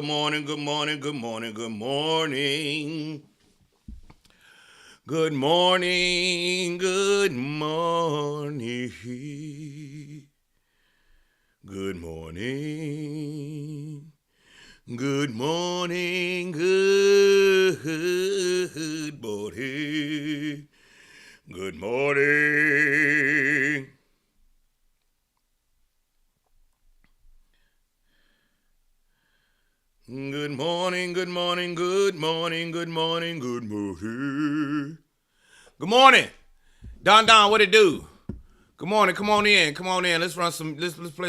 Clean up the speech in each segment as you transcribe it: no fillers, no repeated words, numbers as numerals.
good morning, good morning, good morning, good morning. Good morning, good morning. Good morning. Good morning, good morning. Good morning. Good morning, good morning, good morning, good morning, good morning. Good morning. Don, what it do? Good morning, come on in, come on in. Let's play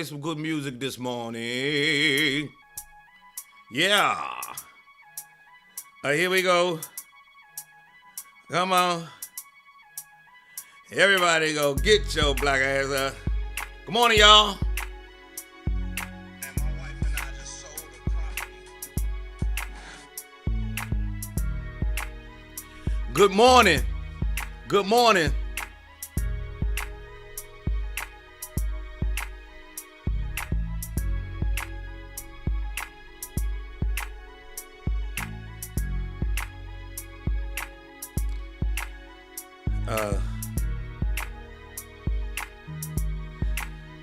some good music this morning. Yeah. Here we go. Come on. Everybody go get your black ass up. Good morning, y'all. Good morning. Good morning.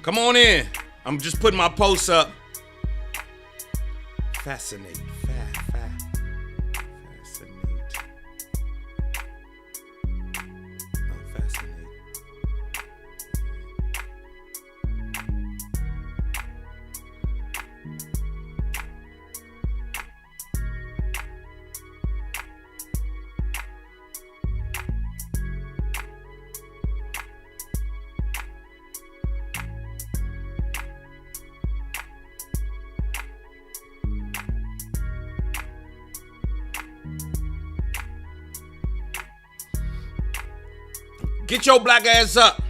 Come on in. I'm just putting my posts up. Fascinate. Get your black ass up.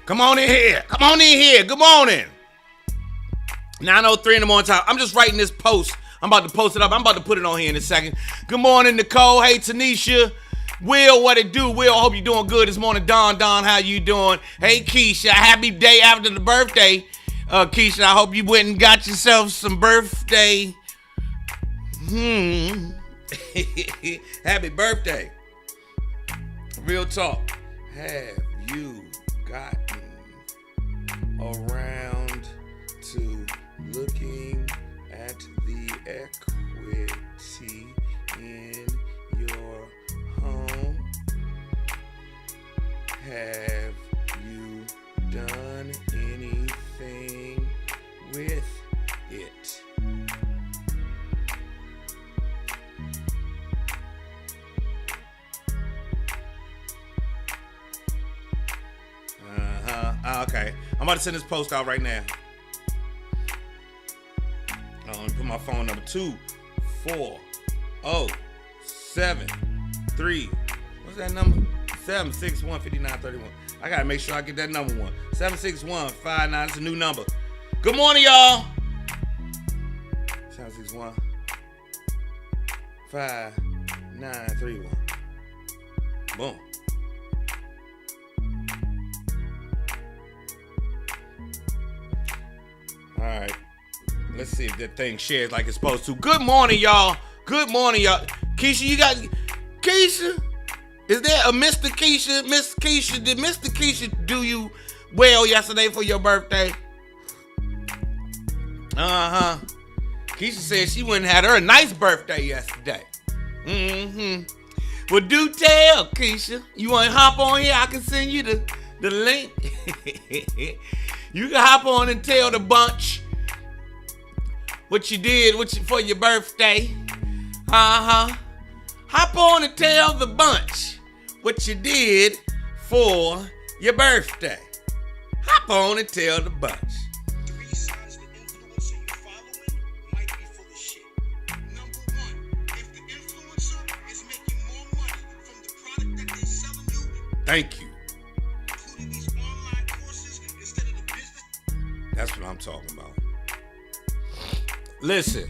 Come on in here. Come on in here. Good morning. 9:03 in the morning time. I'm just writing this post. I'm about to post it up. I'm about to put it on here in a second. Good morning, Nicole. Hey, Tanisha. Will, what it do? Will, I hope you're doing good this morning. Don, how you doing? Hey, Keisha. Happy day after the birthday. Keisha, I hope you went and got yourself some birthday. Happy birthday. Real talk. Have you gotten around to looking at the equity in your home? Have you done anything with it? Okay. I'm about to send this post out right now. I'm going to put my phone number 24073. What's that number? 761-5931. I got to make sure I get that number one. 761-59. It's a new number. Good morning, y'all. 761-5931. Boom. All right. Let's see if that thing shares like it's supposed to. Good morning, y'all. Good morning, y'all. Keisha, you got... Keisha? Is there a Mr. Keisha? Miss Keisha, did Mr. Keisha do you well yesterday for your birthday? Keisha said she went and had her a nice birthday yesterday. Well, do tell, Keisha. You want to hop on here? I can send you the link. You can hop on and tell the bunch what you did for your birthday. Hop on and tell the bunch what you did for your birthday. Hop on and tell the bunch. 3 signs the influencer you're following might be full of shit. Number 1, if the influencer is making more money from the product that they're selling you, Thank you. including these online courses instead of the business. That's what I'm talking about. Listen.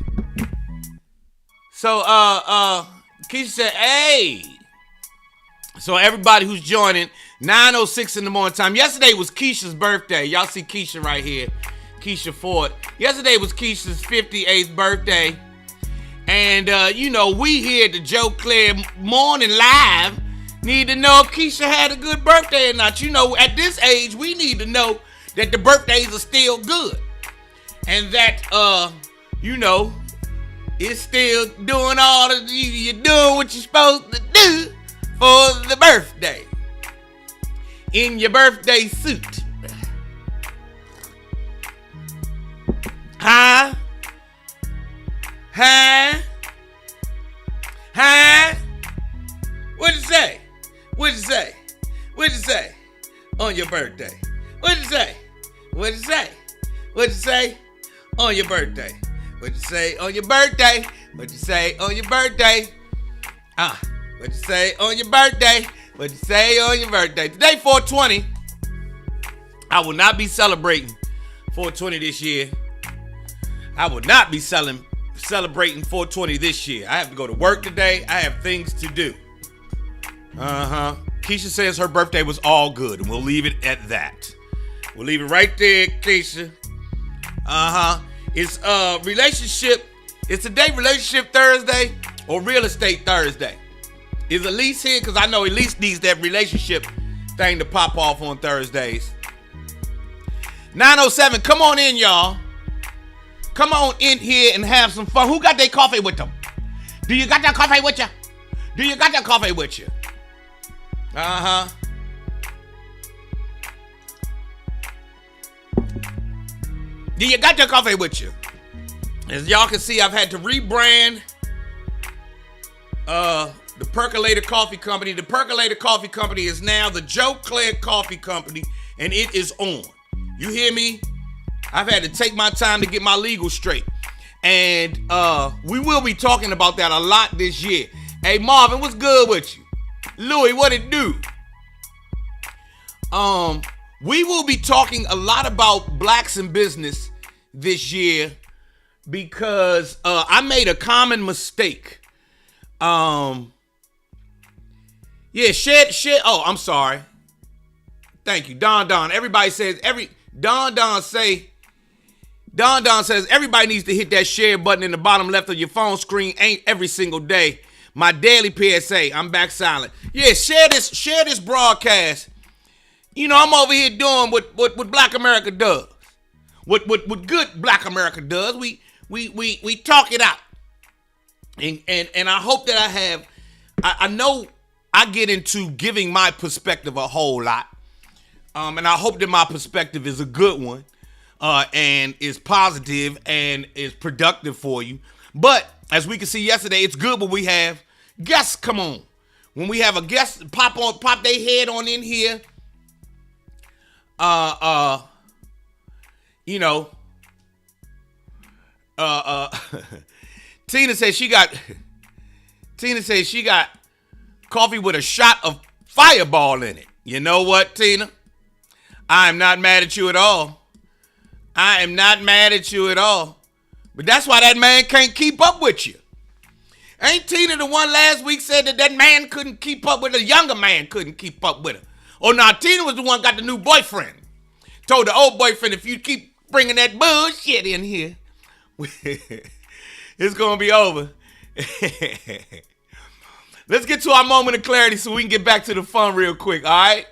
So, Keisha said, hey. So everybody who's joining, 9:06 in the morning time. Yesterday was Keisha's birthday. Y'all see Keisha right here. Keisha Ford. Yesterday was Keisha's 58th birthday. And, we here at the Joe Clair Morning Live need to know if Keisha had a good birthday or not. At this age, we need to know that the birthdays are still good. And that, it's still doing all that you're doing what you're supposed to do for the birthday. In your birthday suit. Huh? What'd you say? What'd you say? What'd you say? On your birthday. What'd you say? What'd you say? What'd you say? On your birthday. What'd you say on your birthday? What'd you say on your birthday? What'd you say on your birthday? What'd you say on your birthday? Today, 420. I will not be celebrating 420 this year. I will not be celebrating 420 this year. I have to go to work today. I have things to do. Keisha says her birthday was all good, and we'll leave it at that. We'll leave it right there, Keisha. It's relationship. It's today Relationship Thursday or Real Estate Thursday. Is Elise here? Because I know Elise needs that relationship thing to pop off on Thursdays. 9:07. Come on in, y'all. Come on in here and have some fun. Who got their coffee with them? Do you got that coffee with you? Do you got that coffee with you? Do you got your coffee with you? As y'all can see, I've had to rebrand the Percolator Coffee Company. The Percolator Coffee Company is now the Joe Clair Coffee Company, and it is on. You hear me? I've had to take my time to get my legal straight. And we will be talking about that a lot this year. Hey, Marvin, what's good with you? Louis, what it do? We will be talking a lot about blacks in business this year because I made a common mistake. Share. Oh, I'm sorry. Thank you, Don. Everybody says Don says everybody needs to hit that share button in the bottom left of your phone screen. Ain't every single day. My daily PSA. I'm back silent. Yeah, share this broadcast. I'm over here doing what Black America does. What good Black America does. We talk it out. And I hope that I know I get into giving my perspective a whole lot. And I hope that my perspective is a good one. And is positive and is productive for you. But as we can see yesterday, it's good when we have guests come on. When we have a guest pop their head on in here. Tina says she got coffee with a shot of Fireball in it. You know what, Tina? I am not mad at you at all. But that's why that man can't keep up with you. Ain't Tina the one last week said that man couldn't keep up with her? A younger man couldn't keep up with her. Oh, no, Tina was the one got the new boyfriend. Told the old boyfriend, if you keep bringing that bullshit in here, it's going to be over. Let's get to our moment of clarity so we can get back to the fun real quick, all right?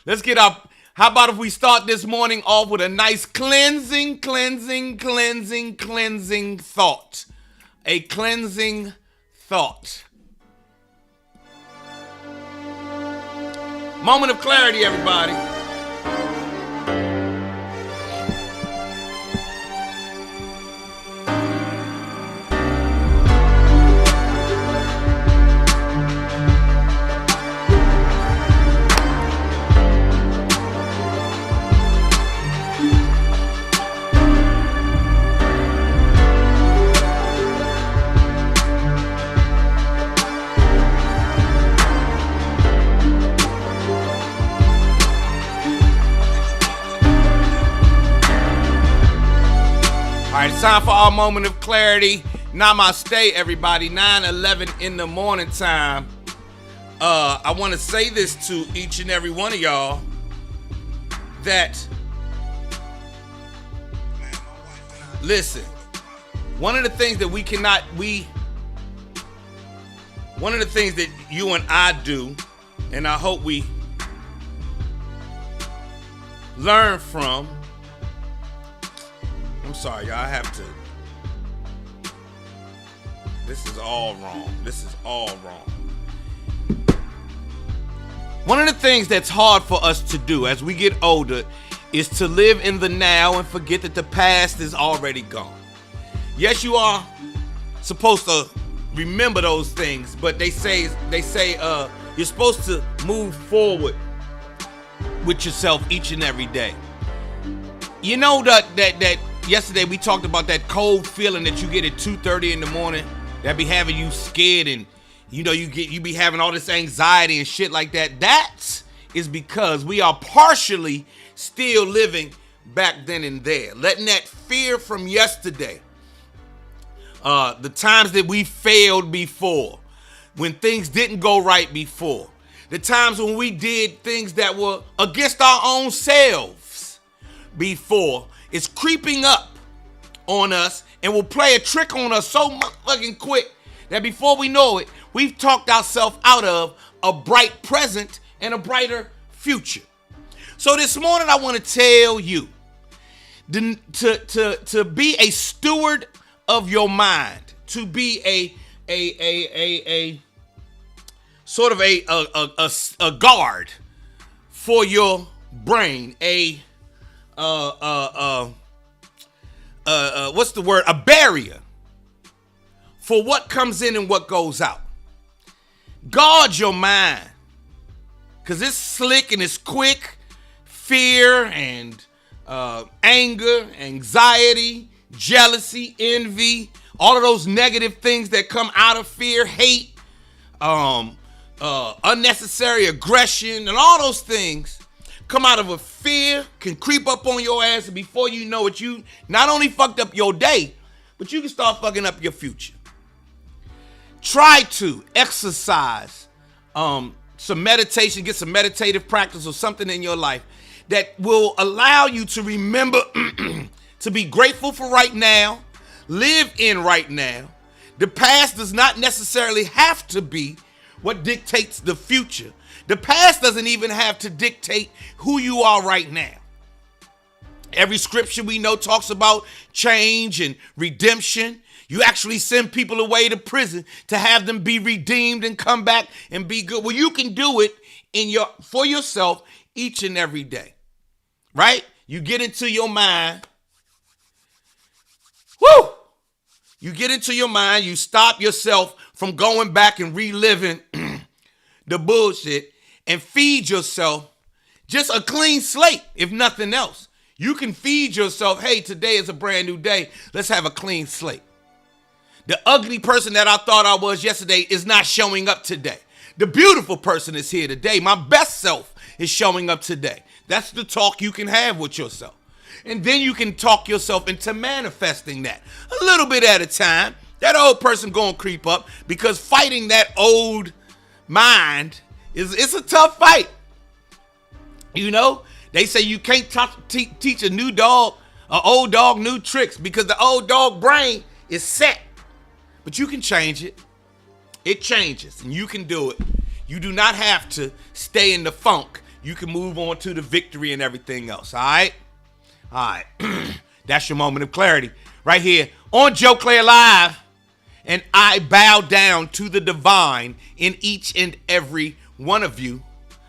Let's get up. How about if we start this morning off with a nice cleansing thought. A cleansing thought. Moment of clarity, everybody. Time for our moment of clarity. Namaste, everybody. 9:11 in the morning time. I want to say this to each and every one of y'all that, listen, one of the things that one of the things that you and I do, and I hope we learn from, I'm sorry, y'all, I have to, this is all wrong. This is all wrong. One of the things that's hard for us to do as we get older is to live in the now and forget that the past is already gone. Yes, you are supposed to remember those things, but they say you're supposed to move forward with yourself each and every day. You know that yesterday we talked about that cold feeling that you get at 2:30 in the morning that be having you scared, and you know you be having all this anxiety and shit like that. That is because we are partially still living back then and there, letting that fear from yesterday, the times that we failed before, when things didn't go right before, the times when we did things that were against our own selves before, is creeping up on us and will play a trick on us so fucking quick that before we know it, we've talked ourselves out of a bright present and a brighter future. So this morning I want to tell you to be a steward of your mind, to be a sort of a guard for your brain, what's the word? A barrier for what comes in and what goes out. Guard your mind, because it's slick and it's quick. Fear and anger, anxiety, jealousy, envy, all of those negative things that come out of fear, hate, unnecessary aggression, and all those things come out of a fear, can creep up on your ass, and before you know it, you not only fucked up your day, but you can start fucking up your future. Try to exercise some meditation, get some meditative practice or something in your life that will allow you to remember to be grateful for right now, live in right now. The past does not necessarily have to be what dictates the future. The past doesn't even have to dictate who you are right now. Every scripture we know talks about change and redemption. You actually send people away to prison to have them be redeemed and come back and be good. Well, you can do it for yourself each and every day, right? You get into your mind. Woo! You get into your mind. You stop yourself from going back and reliving the bullshit, and feed yourself just a clean slate, if nothing else. You can feed yourself, hey, today is a brand new day. Let's have a clean slate. The ugly person that I thought I was yesterday is not showing up today. The beautiful person is here today. My best self is showing up today. That's the talk you can have with yourself. And then you can talk yourself into manifesting that a little bit at a time. That old person gonna creep up, because fighting that old mind it's a tough fight. You know, they say you can't teach an old dog new tricks, because the old dog brain is set. But you can change it. It changes, and you can do it. You do not have to stay in the funk. You can move on to the victory and everything else. All right? All right. That's your moment of clarity right here on Joe Clair Live. And I bow down to the divine in each and every one of you.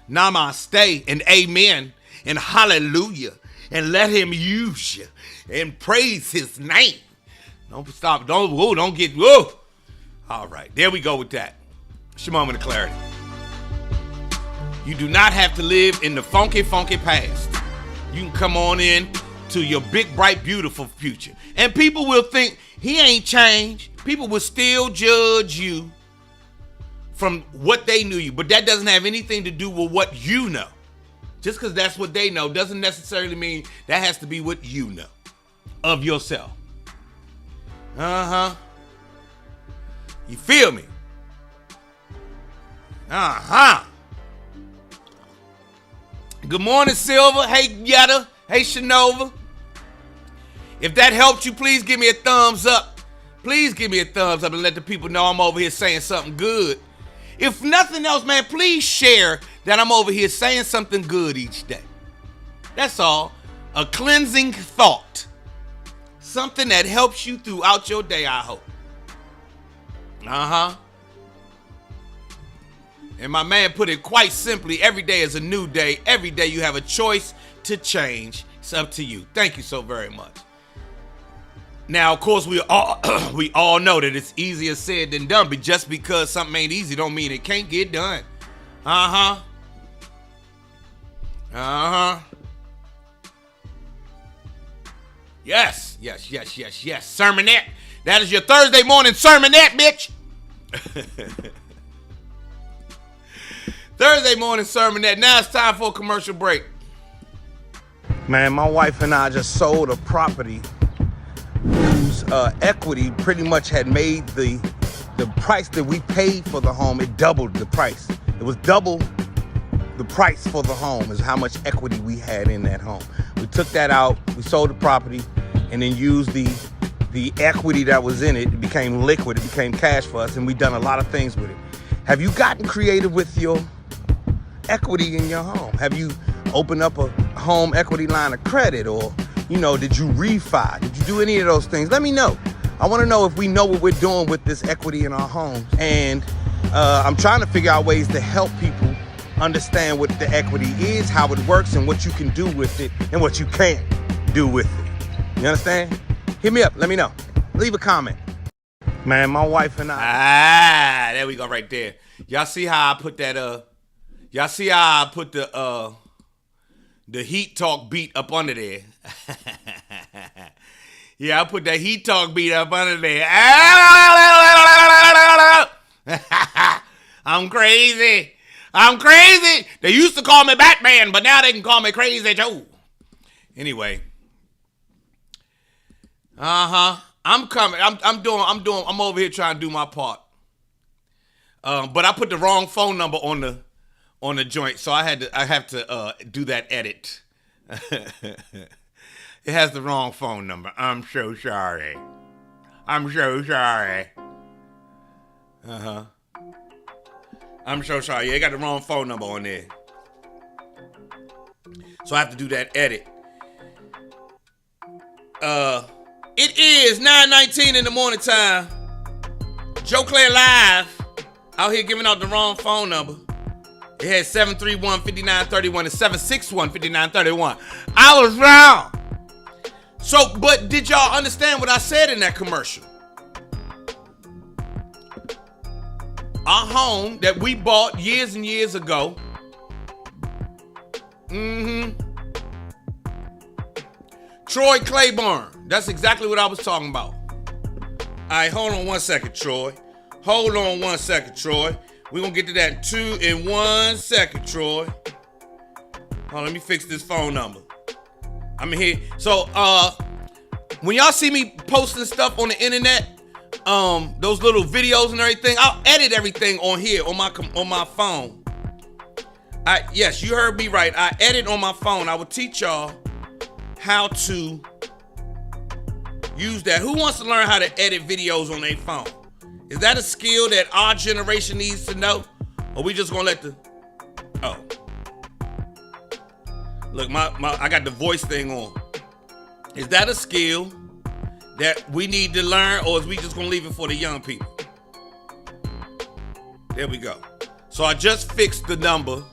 Namaste and amen and hallelujah. And let him use you and praise his name. Don't stop. Don't get, whoa. All right. There we go with that. It's your moment of clarity. You do not have to live in the funky past. You can come on in to your big, bright, beautiful future. And people will think he ain't changed. People will still judge you from what they knew you. But that doesn't have anything to do with what you know. Just because that's what they know doesn't necessarily mean that has to be what you know of yourself. Uh-huh. You feel me? Uh-huh. Good morning, Silver. Hey, Yetta. Hey, Shanova. If that helped you, please give me a thumbs up. Please give me a thumbs up and let the people know I'm over here saying something good. If nothing else, man, please share that I'm over here saying something good each day. That's all. A cleansing thought. Something that helps you throughout your day, I hope. Uh-huh. And my man put it quite simply, every day is a new day. Every day you have a choice to change. It's up to you. Thank you so very much. Now, of course, we all know that it's easier said than done, but just because something ain't easy don't mean it can't get done. Uh-huh. Uh-huh. Yes. Sermonette. That is your Thursday morning sermonette, bitch. Thursday morning sermonette. Now it's time for a commercial break. Man, my wife and I just sold a property whose equity pretty much had made the price that we paid for the home, it doubled the price. It was double the price for the home is how much equity we had in that home. We took that out, we sold the property, and then used the equity that was in it. It became liquid, it became cash for us, and we've done a lot of things with it. Have you gotten creative with your equity in your home? Have you opened up a home equity line of credit, or did you refi? Did you do any of those things? Let me know. I want to know if we know what we're doing with this equity in our homes. And I'm trying to figure out ways to help people understand what the equity is, how it works, and what you can do with it and what you can't do with it. You understand? Hit me up. Let me know. Leave a comment. Man, my wife and I. There we go right there. Y'all see how I put that, y'all see how I put the Heat Talk beat up under there? Yeah, I put that Heat Talk beat up under there. I'm crazy. They used to call me Batman, but now they can call me Crazy Joe. Anyway. I'm coming. I'm over here trying to do my part. But I put the wrong phone number on the joint, so I have to do that edit. It has the wrong phone number. I'm so sorry. I'm so sorry. Yeah, I got the wrong phone number on there. So I have to do that edit. It is 9:19 in the morning time. Joe Clair live. Out here giving out the wrong phone number. It had 731-5931 and 761-5931. I was wrong. So, but did y'all understand what I said in that commercial? Our home that we bought years and years ago. Troy Claiborne. That's exactly what I was talking about. All right, hold on one second, Troy. We're going to get to that in 1 second, Troy. Hold on, let me fix this phone number. I'm here. So, when y'all see me posting stuff on the internet, those little videos and everything, I'll edit everything on here on my phone. Yes, you heard me right. I edit on my phone. I will teach y'all how to use that. Who wants to learn how to edit videos on their phone? Is that a skill that our generation needs to know? Or we just gonna let look, I got the voice thing on. Is that a skill that we need to learn, or is we just gonna leave it for the young people? There we go. So I just fixed the number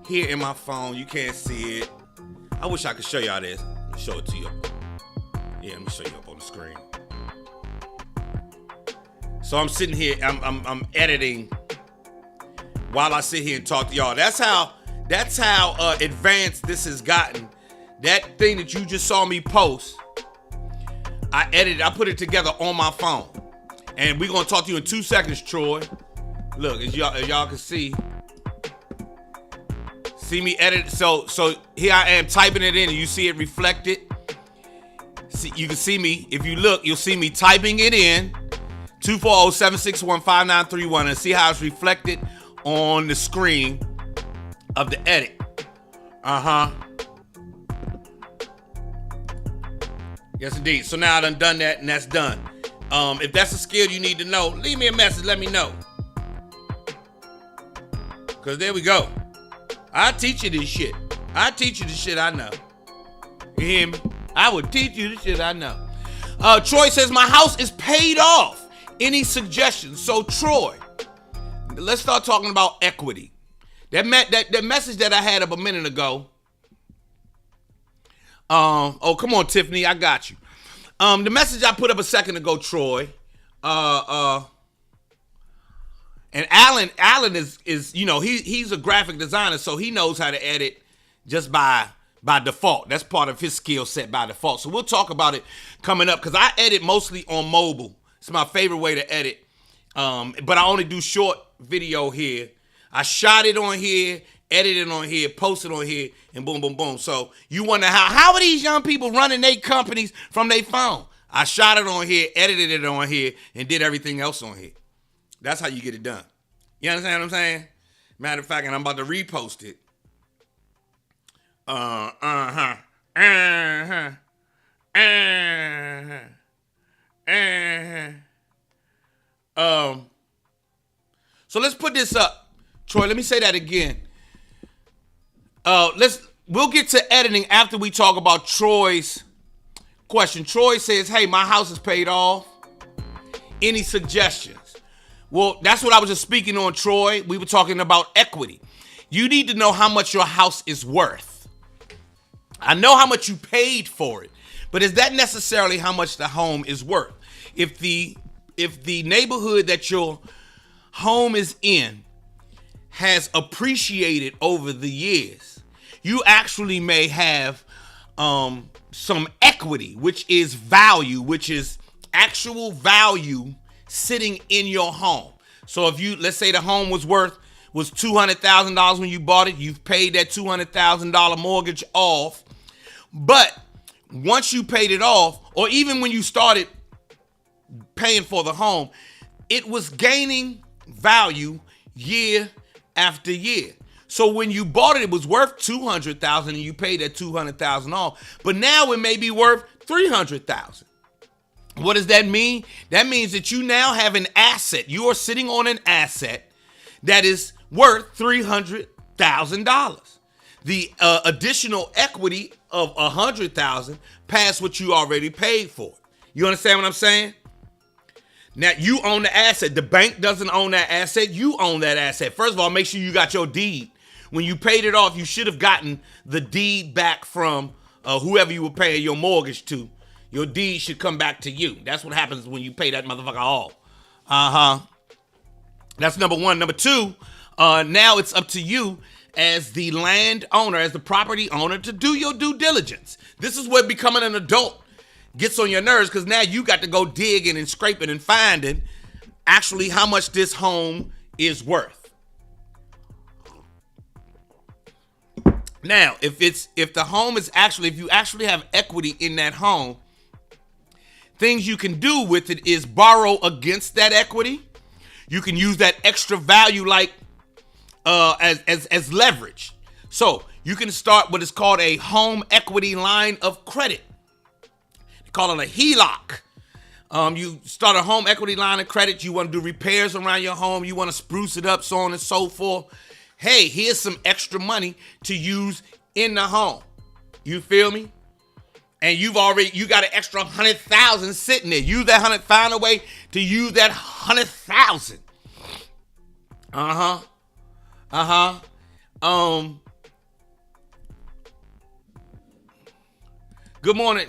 here in my phone. You can't see it. I wish I could show y'all this. Let me show it to you. Yeah, let me show you up on the screen. So I'm sitting here, I'm editing while I sit here and talk to y'all. That's how advanced this has gotten. That thing that you just saw me post, I edited, I put it together on my phone. And we're gonna talk to you in 2 seconds, Troy. Look, as y'all can see me edit. So here I am typing it in, and you see it reflected. you can see me. If you look, you'll see me typing it in 240-761-5931 and see how it's reflected on the screen of the edit. Yes, indeed. So now I done that, and that's done. If that's a skill you need to know, leave me a message. Let me know. Because there we go. I teach you this shit. I teach you the shit I know. You hear me? I would teach you the shit I know. Troy says, my house is paid off. Any suggestions? So, Troy, let's start talking about equity. That message that I had up a minute ago. Oh, come on, Tiffany, I got you. The message I put up a second ago, Troy. And Alan is he's a graphic designer, so he knows how to edit just by default. That's part of his skill set by default. So we'll talk about it coming up because I edit mostly on mobile. It's my favorite way to edit. But I only do short video here. I shot it on here, edited on here, posted on here, and boom, boom, boom. So you wonder how are these young people running their companies from their phone? I shot it on here, edited it on here, and did everything else on here. That's how you get it done. You understand what I'm saying? Matter of fact, and I'm about to repost it. So let's put this up. Troy, let me say that again. We'll get to editing after we talk about Troy's question. Troy says, hey, my house is paid off. Any suggestions? Well, that's what I was just speaking on, Troy. We were talking about equity. You need to know how much your house is worth. I know how much you paid for it, but is that necessarily how much the home is worth? If the neighborhood that your home is in has appreciated over the years, you actually may have some equity, which is value, which is actual value sitting in your home. So if let's say the home was $200,000 when you bought it, you've paid that $200,000 mortgage off. But once you paid it off, or even when you started paying for the home, it was gaining value year after year. So when you bought it, it was worth $200,000 and you paid that $200,000 off. But now it may be worth $300,000. What does that mean? That means that you now have an asset. You are sitting on an asset that is worth $300,000. The additional equity of $100,000 past what you already paid for. You understand what I'm saying? Now, you own the asset. The bank doesn't own that asset. You own that asset. First of all, make sure you got your deed. When you paid it off, you should have gotten the deed back from whoever you were paying your mortgage to. Your deed should come back to you. That's what happens when you pay that motherfucker off. That's number one. Number two, now it's up to you as the landowner, as the property owner, to do your due diligence. This is where becoming an adult gets on your nerves, because now you got to go digging and scraping and finding actually how much this home is worth. Now, if you actually have equity in that home, things you can do with it is borrow against that equity. You can use that extra value like as leverage. So you can start what is called a home equity line of credit. They call it a HELOC. You start a home equity line of credit. You want to do repairs around your home. You want to spruce it up, so on and so forth. Hey, here's some extra money to use in the home. You feel me? And you got an extra $100,000 sitting there. Use that 100, find a way to use that 100,000. Good morning.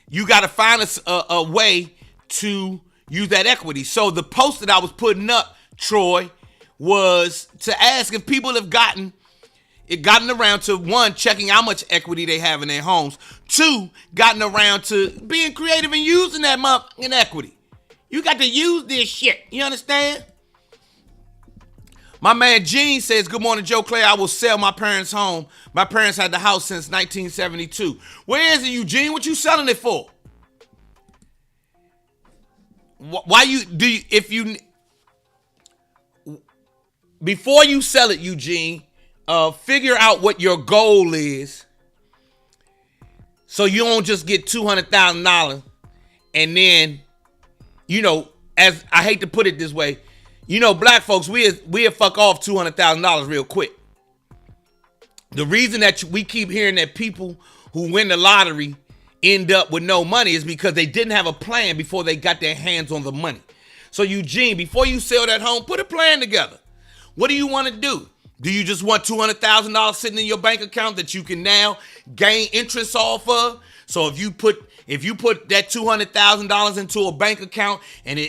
You got to find a way to use that equity. So the post that I was putting up, Troy, was to ask if people have gotten around to, one, checking how much equity they have in their homes. Two, gotten around to being creative and using that in equity. You got to use this shit. You understand? My man Gene says, good morning, Joe Clair. I will sell my parents' home. My parents had the house since 1972. Where is it, Eugene? What you selling it for? why you do you, if you before you sell it, Eugene, figure out what your goal is, so you don't just get $200,000 and then, as I hate to put it this way, black folks, we fuck off $200,000 real quick. The reason that we keep hearing that people who win the lottery end up with no money is because they didn't have a plan before they got their hands on the money. So Eugene, before you sell that home, put a plan together. What do you want to do? Do you just want $200,000 sitting in your bank account that you can now gain interest off of? So if you put that $200,000 into a bank account and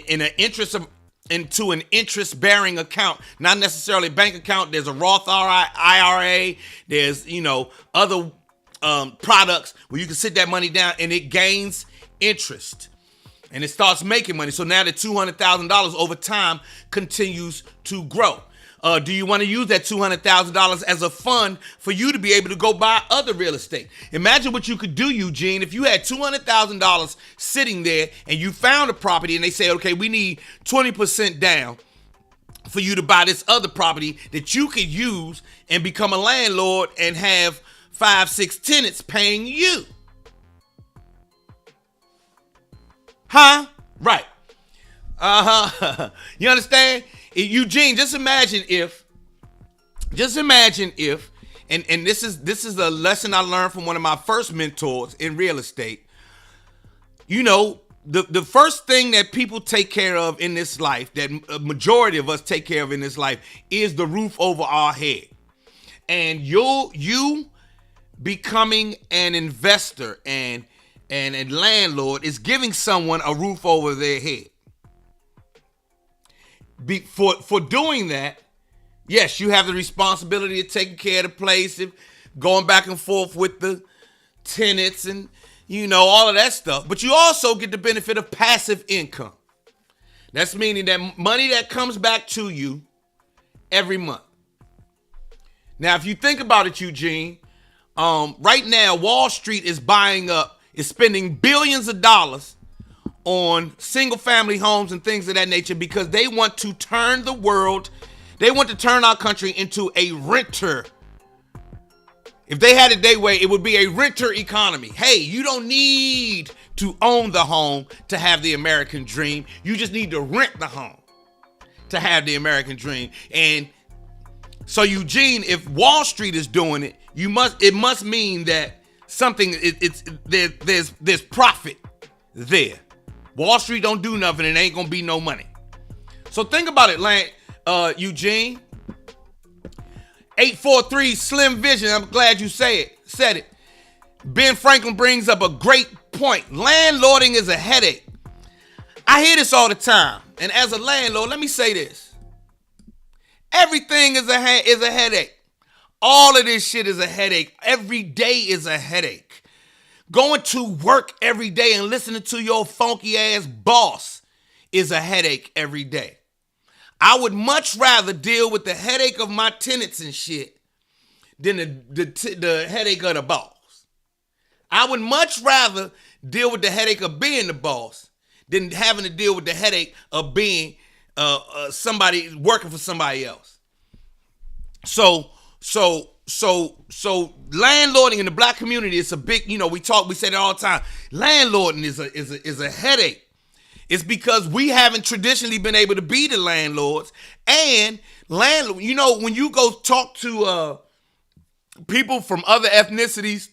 into an interest-bearing account, not necessarily a bank account. There's a Roth IRA. There's other products where you can sit that money down and it gains interest and it starts making money. So now the $200,000 over time continues to grow. Do you want to use that $200,000 as a fund for you to be able to go buy other real estate? Imagine what you could do, Eugene, if you had $200,000 sitting there and you found a property and they say, okay, we need 20% down for you to buy this other property that you could use and become a landlord and have 5-6 tenants paying you. Huh? Right. You understand? Eugene, just imagine if, and this is a lesson I learned from one of my first mentors in real estate. The first thing that people take care of in this life, that a majority of us take care of in this life, is the roof over our head. And you becoming an investor and a landlord is giving someone a roof over their head. For doing that, yes, you have the responsibility of taking care of the place, going back and forth with the tenants and, all of that stuff. But you also get the benefit of passive income. That's meaning that money that comes back to you every month. Now, if you think about it, Eugene, right now, Wall Street is spending billions of dollars on single family homes and things of that nature because they want to turn our country into a renter. If they had it their way, it would be a renter economy. Hey, you don't need to own the home to have the American dream. You just need to rent the home to have the American dream. And so, Eugene, if Wall Street is doing it, it must mean that something there's profit there. Wall Street don't do nothing and ain't gonna be no money. So think about it, Eugene. 843 Slim Vision. I'm glad you said it. Ben Franklin brings up a great point. Landlording is a headache. I hear this all the time. And as a landlord, let me say this. Everything is a headache. All of this shit is a headache. Every day is a headache. Going to work every day and listening to your funky ass boss is a headache every day. I would much rather deal with the headache of my tenants and shit than the headache of the boss. I would much rather deal with the headache of being the boss than having to deal with the headache of being somebody working for somebody else. So landlording in the black community is a big, we say that all the time. Landlording is a headache. It's because we haven't traditionally been able to be the landlords. And when you go talk to people from other ethnicities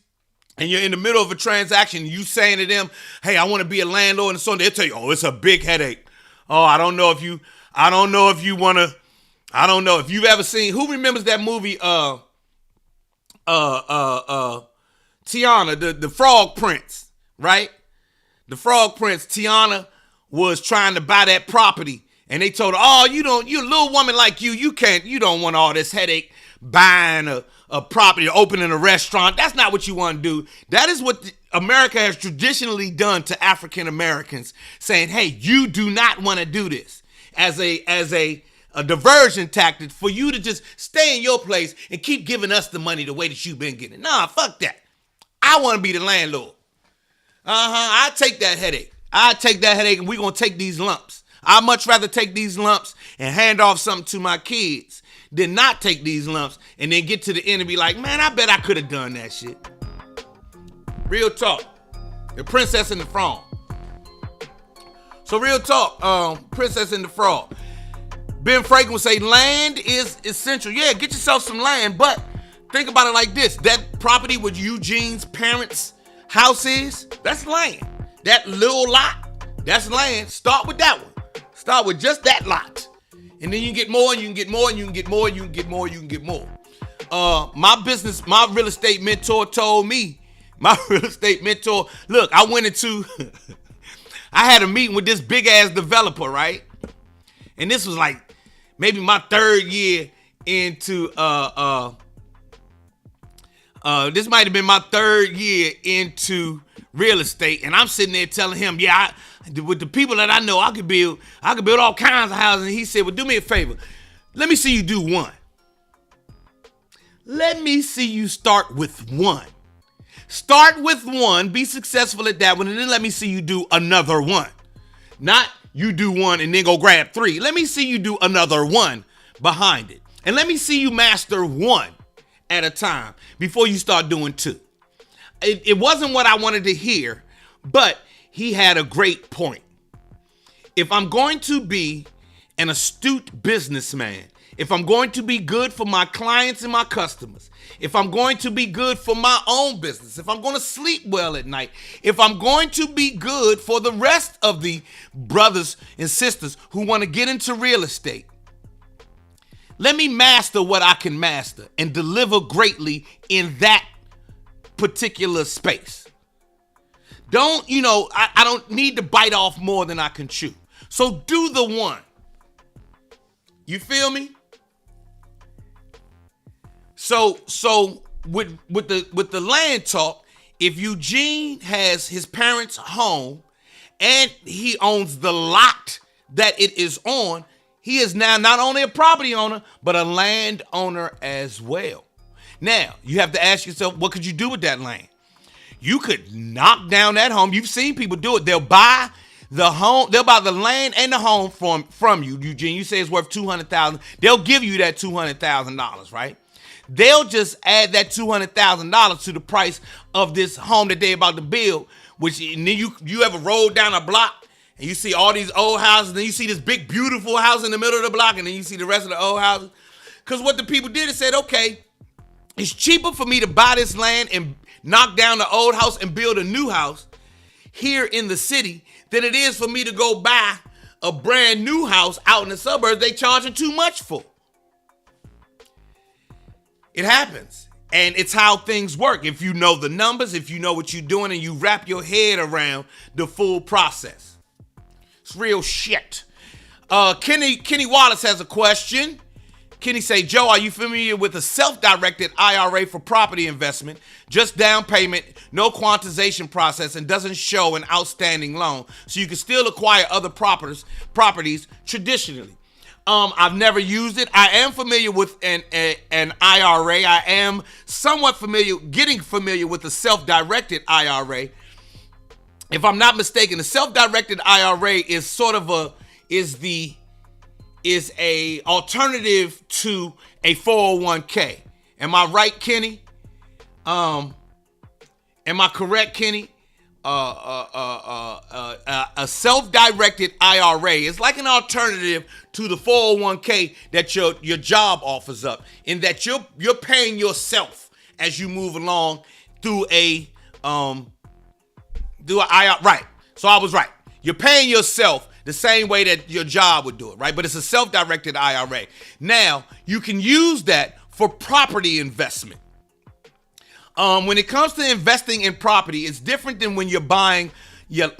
and you're in the middle of a transaction, you saying to them, hey, I want to be a landlord, and so they'll tell you, oh, it's a big headache. Oh, I don't know if you've ever seen, who remembers that movie, Tiana, the Frog Prince, right? The Frog Prince, Tiana was trying to buy that property, and they told her, oh, you're a little woman like you don't want all this headache buying a property or opening a restaurant. That's not what you want to do. That is what America has traditionally done to African Americans, saying, hey, you do not want to do this as a diversion tactic for you to just stay in your place and keep giving us the money the way that you've been getting. Nah, fuck that. I want to be the landlord. I take that headache. I take that headache and we're going to take these lumps. I'd much rather take these lumps and hand off something to my kids than not take these lumps and then get to the end and be like, man, I bet I could have done that shit. Real talk. The Princess and the Frog. So real talk, Princess and the Frog. Ben Franklin would say land is essential. Yeah, get yourself some land, but think about it like this. That property where Eugene's parents' house is, that's land. That little lot, that's land. Start with that one. Start with just that lot. And then you can get more, and you can get more, and you can get more, and you can get more, you can get more. My real estate mentor told me, look, I went into, I had a meeting with this big ass developer, right? And this was like maybe my third year into, this might have been my third year into real estate. And I'm sitting there telling him, yeah, with the people that I know, I could build all kinds of houses. And he said, well, do me a favor. Let me see you do one. Let me see you start with one. Start with one, be successful at that one, and then let me see you do another one. Not you do one and then go grab three. Let me see you do another one behind it. And let me see you master one at a time before you start doing two. It wasn't what I wanted to hear, but he had a great point. If I'm going to be an astute businessman, if I'm going to be good for my clients and my customers, if I'm going to be good for my own business, if I'm going to sleep well at night, if I'm going to be good for the rest of the brothers and sisters who want to get into real estate, let me master what I can master and deliver greatly in that particular space. I don't need to bite off more than I can chew. So do the one. You feel me? So with the land talk, if Eugene has his parents' home and he owns the lot that it is on, he is now not only a property owner, but a land owner as well. Now, you have to ask yourself, what could you do with that land? You could knock down that home. You've seen people do it. They'll buy the home, they'll buy the land and the home from you, Eugene. You say it's worth $200,000. They'll give you that $200,000, right? They'll just add that $200,000 to the price of this home that they're about to build, and then you ever roll down a block and you see all these old houses, and then you see this big, beautiful house in the middle of the block, and then you see the rest of the old houses. Because what the people did is said, okay, it's cheaper for me to buy this land and knock down the old house and build a new house here in the city than it is for me to go buy a brand new house out in the suburbs they charging too much for. It happens. And it's how things work. If you know the numbers, if you know what you're doing, and you wrap your head around the full process. It's real shit. Kenny Wallace has a question. Kenny say, Joe, are you familiar with a self-directed IRA for property investment? Just down payment, no quantization process, and doesn't show an outstanding loan. So you can still acquire other properties traditionally. I've never used it. I am familiar with an IRA. I am somewhat getting familiar with the self-directed IRA. If I'm not mistaken, the self-directed IRA is sort of is a alternative to a 401k. Am I right, Kenny? Am I correct, Kenny? A self-directed IRA is like an alternative to the 401k that your job offers up, in that you're paying yourself as you move along through a IRA. Right. So I was right. You're paying yourself the same way that your job would do it, right? But it's a self-directed IRA. Now, you can use that for property investment. When it comes to investing in property, it's different than when you're buying your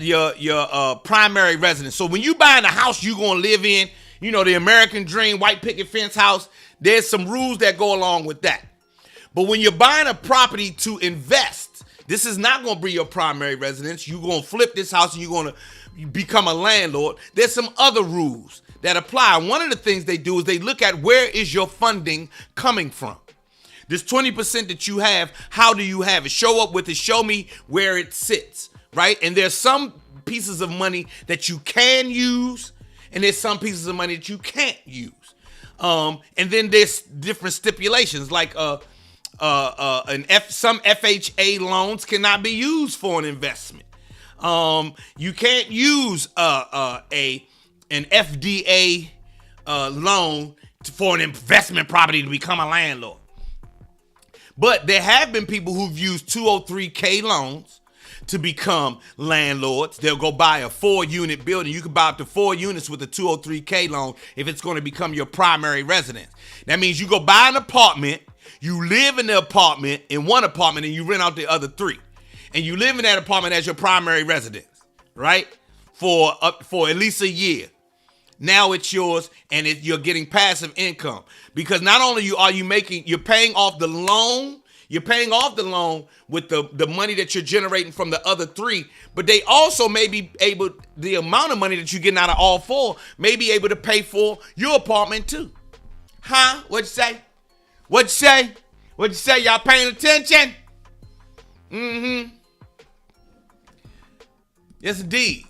primary residence. So when you buying a house you're going to live in, the American dream, white picket fence house, there's some rules that go along with that. But when you're buying a property to invest, this is not going to be your primary residence. You're going to flip this house and you're going to become a landlord. There's some other rules that apply. One of the things they do is they look at where is your funding coming from. This 20% that you have, how do you have it? Show up with it. Show me where it sits, right? And there's some pieces of money that you can use, and there's some pieces of money that you can't use. And then there's different stipulations, like some FHA loans cannot be used for an investment. You can't use an FDA loan for an investment property to become a landlord. But there have been people who've used 203K loans to become landlords. They'll go buy a 4-unit building. You can buy up to 4 units with a 203K loan if it's going to become your primary residence. That means you go buy an apartment, you live in the apartment, in one apartment, and you rent out the other 3. And you live in that apartment as your primary residence, right? For at least a year. Now it's yours, and you're getting passive income, because not only you're paying off the loan. You're paying off the loan with the money that you're generating from the other 3, but they also may be able, the amount of money that you're getting out of all 4 may be able to pay for your apartment too. Huh? What'd you say? What'd you say? What'd you say? Y'all paying attention? Yes, indeed.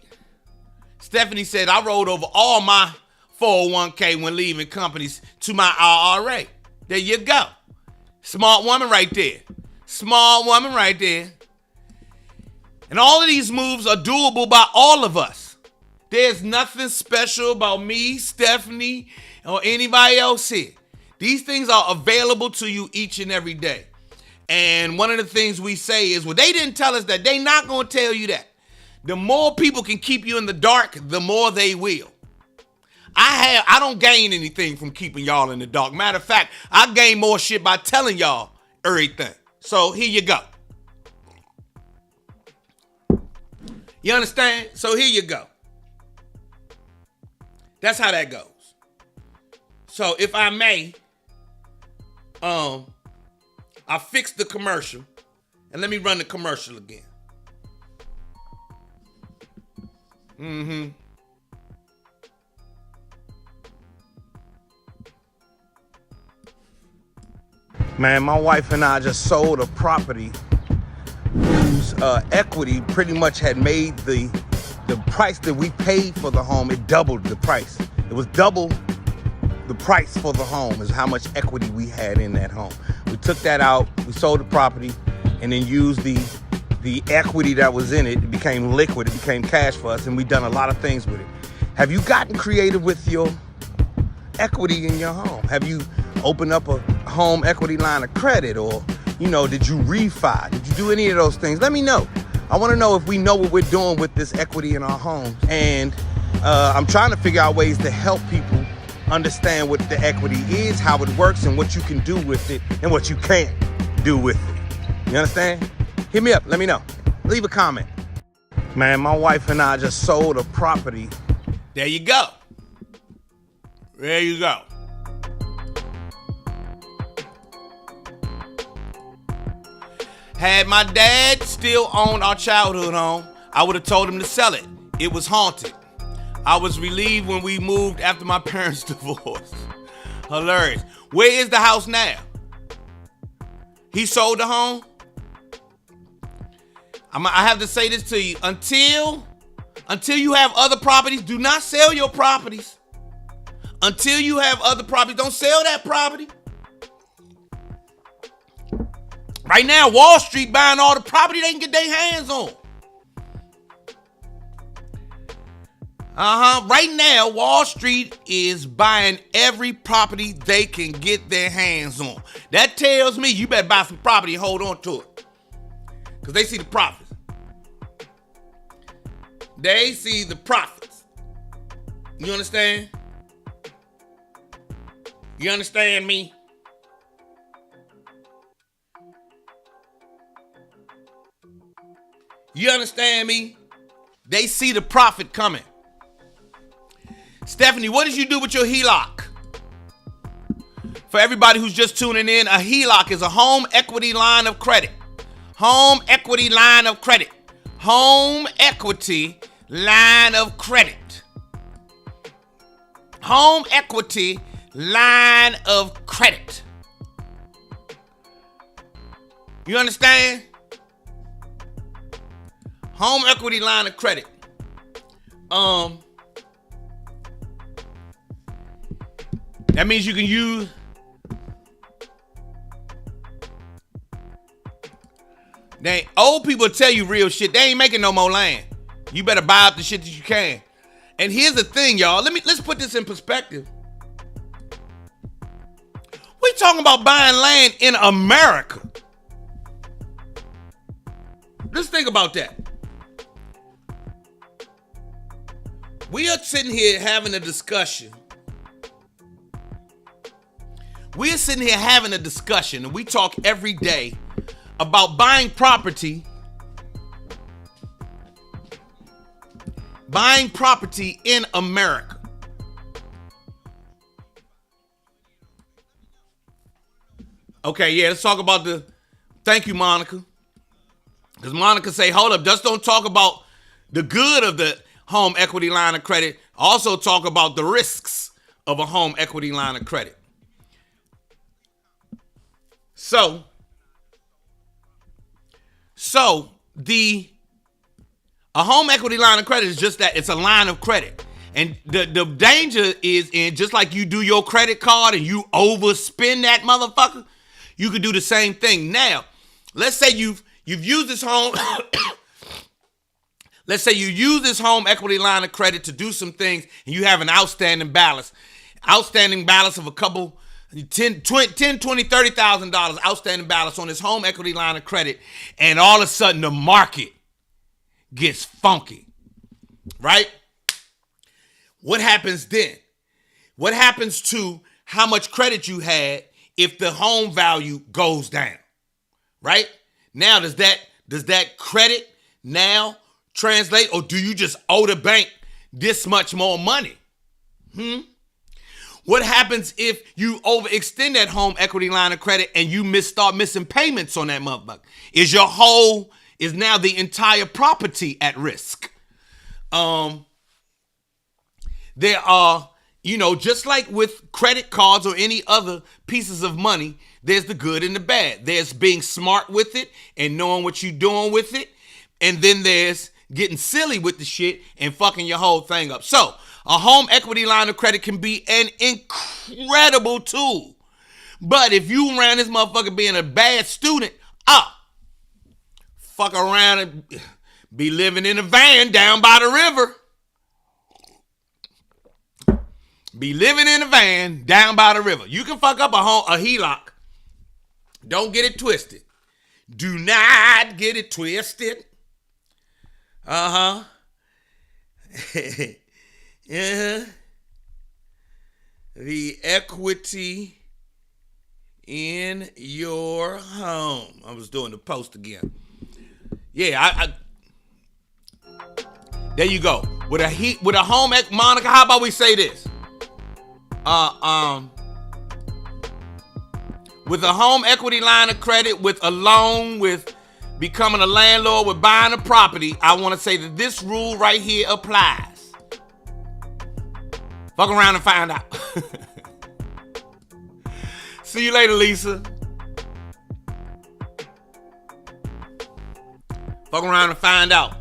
Stephanie said, I rolled over all my 401k when leaving companies to my IRA. There you go. Smart woman right there. Smart woman right there. And all of these moves are doable by all of us. There's nothing special about me, Stephanie, or anybody else here. These things are available to you each and every day. And one of the things we say is, well, they didn't tell us that. They not going to tell you that. The more people can keep you in the dark, the more they will. I don't gain anything from keeping y'all in the dark. Matter of fact, I gain more shit by telling y'all everything. So here you go. You understand? So here you go. That's how that goes. So if I may, I fixed the commercial, and let me run the commercial again. Man, my wife and I just sold a property whose equity pretty much had made the price that we paid for the home, it doubled the price. It was double the price for the home is how much equity we had in that home. We took that out, we sold the property, and then used the equity that was in it. It became liquid, it became cash for us, and we've done a lot of things with it. Have you gotten creative with your equity in your home? Have you opened up a home equity line of credit, or, did you refi? Did you do any of those things? Let me know. I want to know if we know what we're doing with this equity in our homes. And I'm trying to figure out ways to help people understand what the equity is, how it works, and what you can do with it and what you can't do with it. You understand? Hit me up. Let me know. Leave a comment. Man, my wife and I just sold a property. There you go. There you go. Had my dad still owned our childhood home, I would have told him to sell it. It was haunted. I was relieved when we moved after my parents' divorce. Hilarious. Where is the house now? He sold the home? I have to say this to you. Until you have other properties, do not sell your properties. Until you have other properties, don't sell that property. Right now, Wall Street buying all the property they can get their hands on. Right now, Wall Street is buying every property they can get their hands on. That tells me you better buy some property and hold on to it. Because they see the profits. They see the profits. You understand? You understand me? You understand me? They see the profit coming. Stephanie, what did you do with your HELOC? For everybody who's just tuning in, a HELOC is a home equity line of credit. Home equity line of credit. Home equity line of credit. Home equity line of credit. You understand? Home equity line of credit. That means you can use old people tell you real shit. They ain't making no more land. You better buy up the shit that you can. And here's the thing, y'all. Let's put this in perspective. We talking about buying land in America. Let's think about that. We are sitting here having a discussion. We're sitting here having a discussion, and we talk every day about buying property in America. Okay, yeah, let's talk about thank you, Monica. Because Monica say, hold up, just don't talk about the good of the home equity line of credit. Also talk about the risks of a home equity line of credit. So a home equity line of credit is just that. It's a line of credit. And the danger is in, just like you do your credit card and you overspend that motherfucker, you could do the same thing. Now, let's say you've used this home. Let's say you use this home equity line of credit to do some things and you have an outstanding balance of a couple, $10,000, $20,000, $30,000 outstanding balance on this home equity line of credit, and all of a sudden the market gets funky, right? What happens then? What happens to how much credit you had if the home value goes down, right? Now, does that credit now translate, or do you just owe the bank this much more money? What happens if you overextend that home equity line of credit and you start missing payments on that motherfucker? Is now the entire property at risk? There are, just like with credit cards or any other pieces of money, there's the good and the bad. There's being smart with it and knowing what you're doing with it. And then there's getting silly with the shit and fucking your whole thing up. So a home equity line of credit can be an incredible tool. But if you around this motherfucker being a bad student, fuck around and be living in a van down by the river. Be living in a van down by the river. You can fuck up a HELOC. Don't get it twisted. Do not get it twisted. Yeah. The equity in your home. I was doing the post again. Yeah, there you go. With a home, Monica, how about we say this? With a home equity line of credit, with a loan, with becoming a landlord, with buying a property, I want to say that this rule right here applies. Fuck around and find out. See you later, Lisa. Fuck around and find out.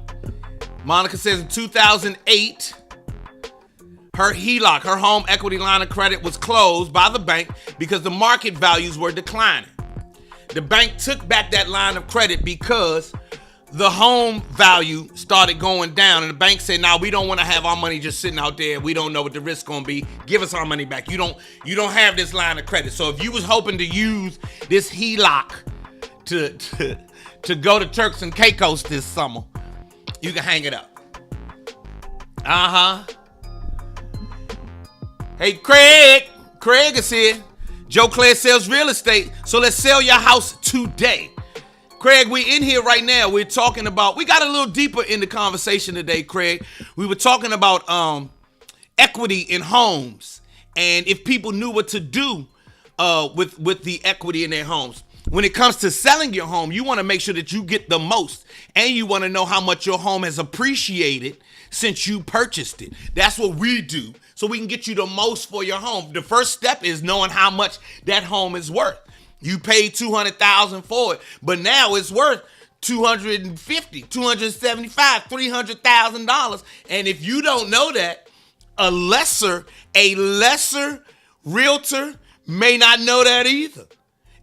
Monica says in 2008, her HELOC, her home equity line of credit, was closed by the bank because the market values were declining. The bank took back that line of credit because the home value started going down, and the bank said, "Now we don't want to have our money just sitting out there. We don't know what the risk's gonna be. Give us our money back. You don't have this line of credit." So if you was hoping to use this HELOC to go to Turks and Caicos this summer, you can hang it up. Hey, Craig is here. Joe Clair sells real estate, so let's sell your house today. Craig, we in here right now. We're talking about, we got a little deeper in the conversation today, Craig. We were talking about equity in homes, and if people knew what to do with the equity in their homes. When it comes to selling your home, you want to make sure that you get the most, and you want to know how much your home has appreciated since you purchased it. That's what we do, so we can get you the most for your home. The first step is knowing how much that home is worth. You paid $200,000 for it, but now it's worth $250, $275, $300,000. And if you don't know that, a lesser realtor may not know that either,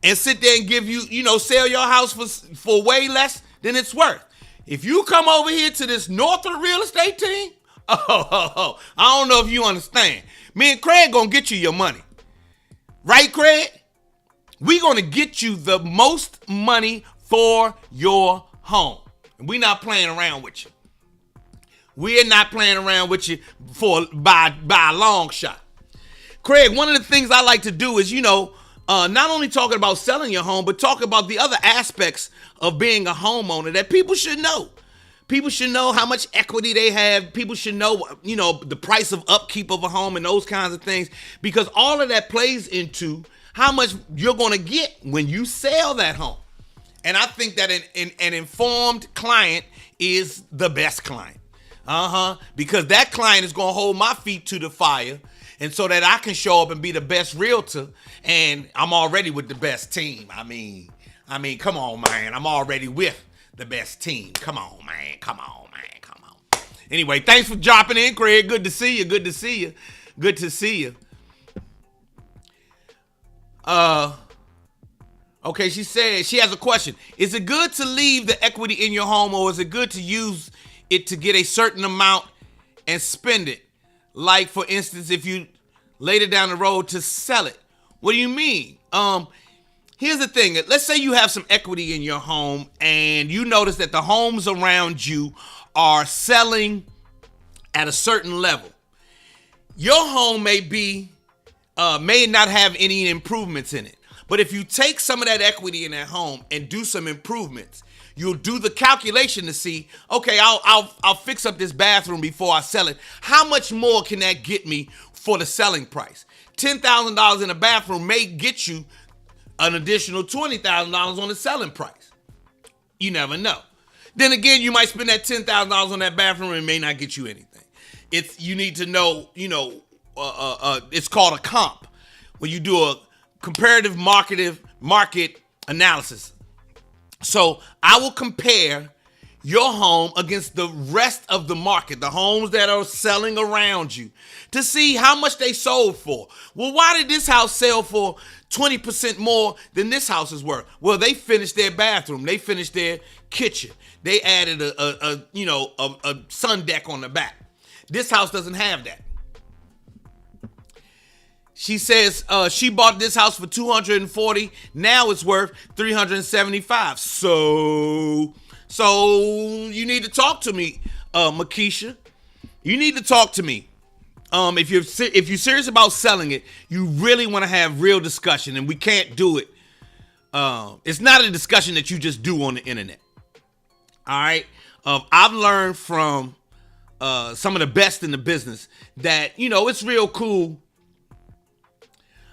and sit there and give you, sell your house for way less than it's worth. If you come over here to this Northrop real estate team, I don't know if you understand. Me and Craig gonna get you your money. Right, Craig? We gonna get you the most money for your home. And we not playing around with you. We're not playing around with you by a long shot. Craig, one of the things I like to do is, not only talking about selling your home, but talk about the other aspects of being a homeowner that people should know. People should know how much equity they have. People should know, the price of upkeep of a home and those kinds of things, because all of that plays into how much you're going to get when you sell that home. And I think that an informed client is the best client. Because that client is going to hold my feet to the fire, and so that I can show up and be the best realtor, and I'm already with the best team. I mean, come on, man. I'm already with the best team. Come on, man. Come on. Anyway, thanks for dropping in, Craig. Good to see you. Okay, she said she has a question. Is it good to leave the equity in your home, or is it good to use it to get a certain amount and spend it? Like, for instance, if you later down the road to sell it. What do you mean? Here's the thing. Let's say you have some equity in your home and you notice that the homes around you are selling at a certain level. Your home may not have any improvements in it. But if you take some of that equity in that home and do some improvements, you'll do the calculation to see, okay, I'll fix up this bathroom before I sell it. How much more can that get me for the selling price? $10,000 in a bathroom may get you an additional $20,000 on the selling price. You never know. Then again, you might spend that $10,000 on that bathroom and it may not get you anything. You need to know, it's called a comp. When you do a comparative market analysis. So I will compare your home against the rest of the market, the homes that are selling around you, to see how much they sold for. Well, why did this house sell for 20% more than this house is worth? Well, they finished their bathroom. They finished their kitchen. They added a sun deck on the back. This house doesn't have that. She says she bought this house for $240. Now it's worth $375. So you need to talk to me, Makisha. You need to talk to me. If you're serious about selling it, you really want to have real discussion, and we can't do it. It's not a discussion that you just do on the internet. All right. I've learned from some of the best in the business that it's real cool.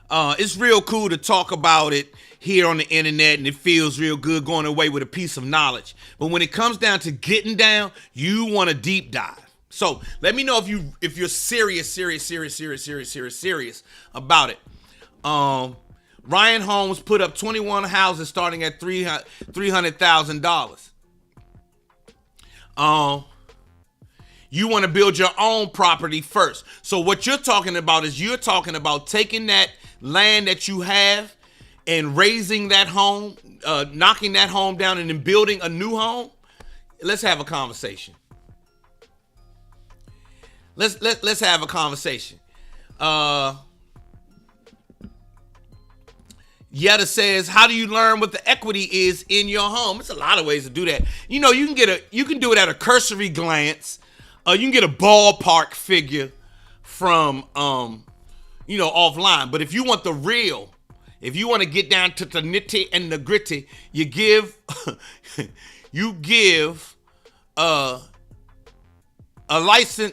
It's real cool to talk about it here on the internet, and it feels real good going away with a piece of knowledge. But when it comes down to getting down, you want to deep dive. So let me know if you're serious about it. Ryan Holmes put up 21 houses starting at $300,000. You want to build your own property first. So what you're talking about is taking that land that you have and raising that home, knocking that home down and then building a new home. Let's have a conversation. Let's have a conversation. Yetta says, how do you learn what the equity is in your home? It's a lot of ways to do that. You can do it at a cursory glance. You can get a ballpark figure from offline. But if you want the real, if you want to get down to the nitty and the gritty, you give a license,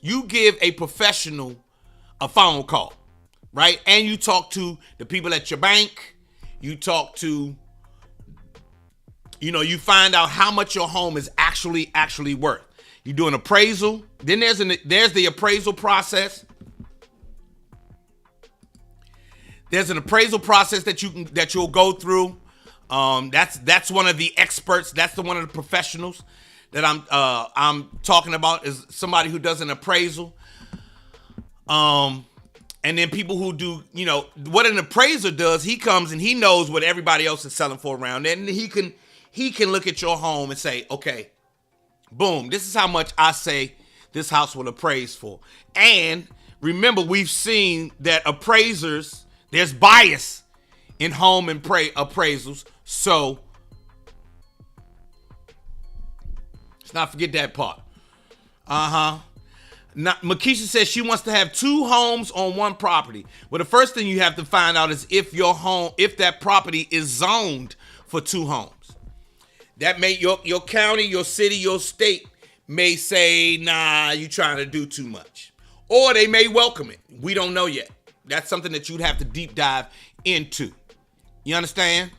you give a professional a phone call, right? And you talk to the people at your bank. You talk to, you find out how much your home is actually worth. You do an appraisal. Then there's the appraisal process. There's an appraisal process that you'll go through. That's one of the experts. That's one of the professionals that I'm talking about, is somebody who does an appraisal. And then people who do, what an appraiser does, he comes and he knows what everybody else is selling for around there. And he can look at your home and say, okay, boom, this is how much I say this house will appraise for. And remember, we've seen that appraisers, there's bias in home and appraisals. So let's not forget that part. Now, Makisha says she wants to have 2 homes on one property. Well, the first thing you have to find out is if that property is zoned for 2 homes. That may your county, your city, your state may say, nah, you trying to do too much. Or they may welcome it. We don't know yet. That's something that you'd have to deep dive into. You understand?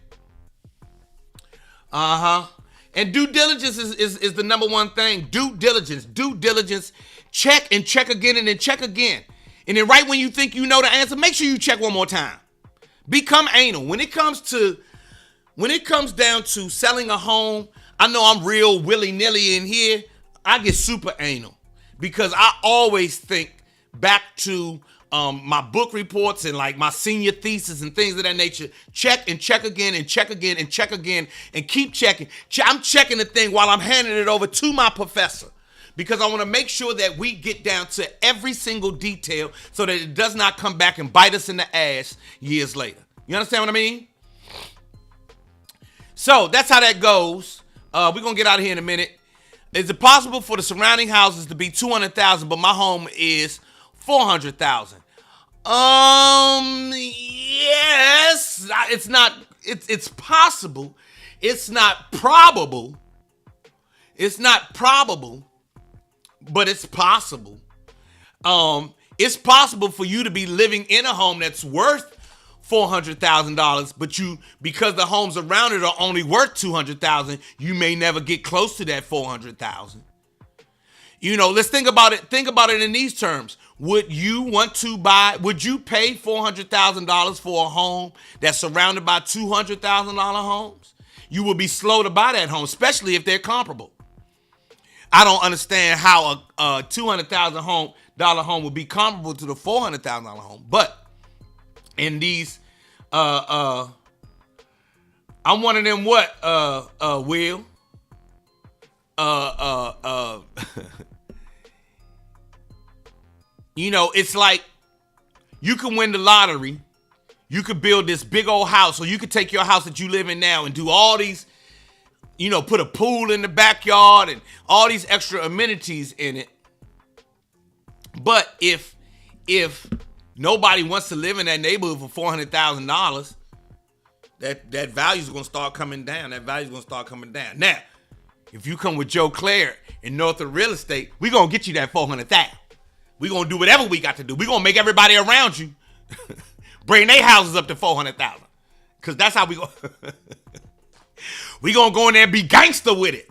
And due diligence is the number one thing. Due diligence. Check and check again and then check again. And then right when you think you know the answer, make sure you check one more time. Become anal. When it comes down to selling a home, I know I'm real willy-nilly in here. I get super anal because I always think back to my book reports and like my senior thesis and things of that nature. Check and check again and check again and check again and keep checking. I'm checking the thing while I'm handing it over to my professor, because I want to make sure that we get down to every single detail so that it does not come back and bite us in the ass years later. You understand what I mean? So that's how that goes. We're going to get out of here in a minute. Is it possible for the surrounding houses to be $200,000, but my home is $400,000? Yes. It's not. It's possible. It's not probable. It's not probable. But it's possible. It's possible for you to be living in a home that's worth $400,000, but because the homes around it are only worth $200,000, you may never get close to that $400,000. Let's think about it. Think about it in these terms. Would you pay $400,000 for a home that's surrounded by $200,000 homes? You will be slow to buy that home, especially if they're comparable. I don't understand how a $200,000 home would be comparable to the $400,000 home. But in these, I'm one of them. Will? It's like you can win the lottery, you could build this big old house, or you could take your house that you live in now and do all these. Put a pool in the backyard and all these extra amenities in it. But if nobody wants to live in that neighborhood for $400,000, that value is going to start coming down. Now, if you come with Joe Clair in North of Real Estate, we're going to get you that $400,000. We're going to do whatever we got to do. We're going to make everybody around you bring their houses up to $400,000. Because that's how we go. We gonna go in there and be gangster with it.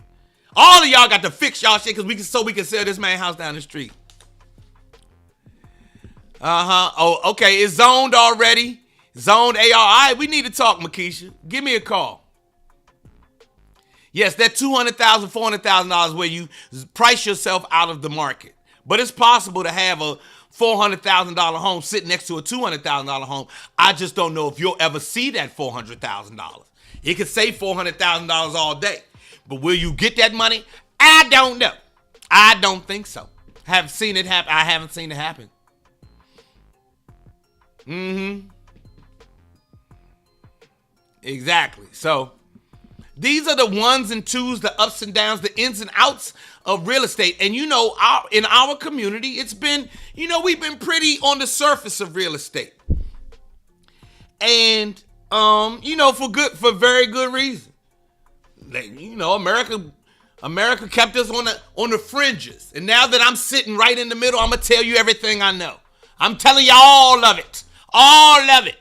All of y'all got to fix y'all shit so we can sell this man house down the street. Oh, okay. It's zoned already. Zoned AR. All right, we need to talk, Makisha. Give me a call. Yes, that $200,000, $400,000 where you price yourself out of the market. But it's possible to have a $400,000 home sitting next to a $200,000 home. I just don't know if you'll ever see that $400,000. It could say $400,000 all day. But will you get that money? I don't know. I don't think so. I haven't seen it happen. Exactly. So these are the ones and twos, the ups and downs, the ins and outs of real estate. And in our community, it's been, we've been pretty on the surface of real estate. And for very good reason. America kept us on the fringes. And now that I'm sitting right in the middle, I'm gonna tell you everything I know. I'm telling you all of it. All of it.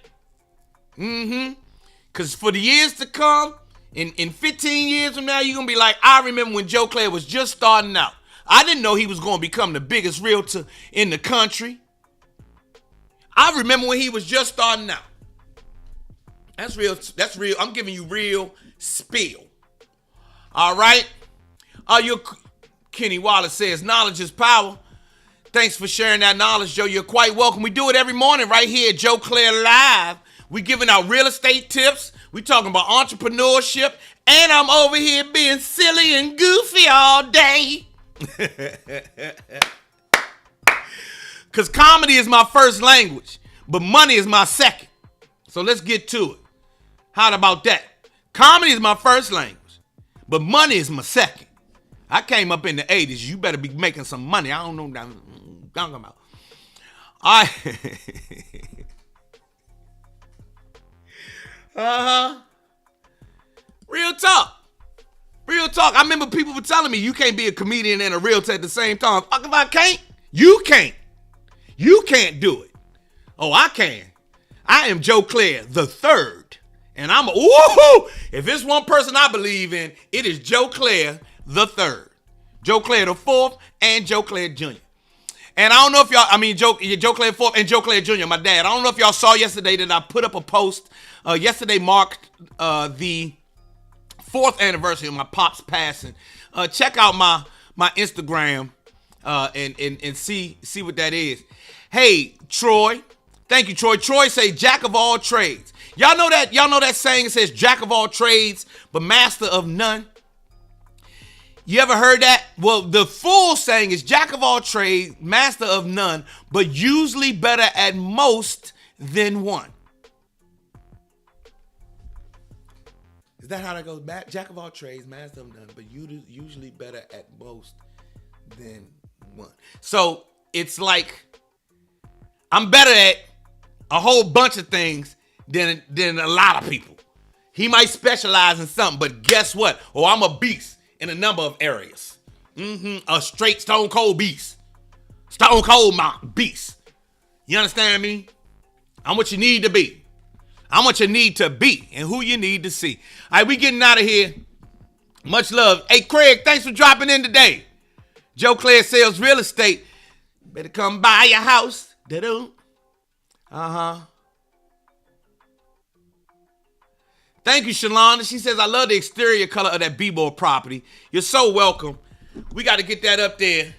Because for the years to come, in 15 years from now, you're gonna be like, I remember when Joe Clair was just starting out. I didn't know he was gonna become the biggest realtor in the country. I remember when he was just starting out. That's real. That's real. I'm giving you real spill. All right. Kenny Wallace says, knowledge is power. Thanks for sharing that knowledge, Joe. You're quite welcome. We do it every morning right here at Joe Clair Live. We giving out real estate tips. We talking about entrepreneurship. And I'm over here being silly and goofy all day. Because comedy is my first language, but money is my second. So let's get to it. How about that? Comedy is my first language, but money is my second. I came up in the 80s. You better be making some money. I don't know what I'm talking about. All right. Real talk. Real talk. I remember people were telling me you can't be a comedian and a realtor at the same time. Fuck if I can't. You can't. You can't do it. Oh, I can. I am Joe Clair the third. And I'm if it's one person I believe in, it is Joe Clair the third. Joe Clair the fourth and Joe Clair Jr. And I don't know if y'all, Joe Clair fourth and Joe Clair Jr., my dad. I don't know if y'all saw yesterday that I put up a post. Yesterday marked the 4th anniversary of my pop's passing. Check out my Instagram and see what that is. Hey, Troy. Thank you, Troy. Troy say jack of all trades. Y'all know that saying? It says jack of all trades, but master of none. You ever heard that? Well, the full saying is jack of all trades, master of none, but usually better at most than one. Is that how that goes back? Jack of all trades, master of none, but usually better at most than one. So it's like I'm better at a whole bunch of things than a lot of people. He might specialize in something, but guess what? Oh, I'm a beast in a number of areas. A straight stone cold beast. Stone cold beast. You understand what I mean? I'm what you need to be. I'm what you need to be and who you need to see. All right, we getting out of here. Much love. Hey, Craig, thanks for dropping in today. Joe Clair sells real estate. Better come buy your house. Da-do. Thank you, Shalonda. She says, I love the exterior color of that B-boy property. You're so welcome. We got to get that up there.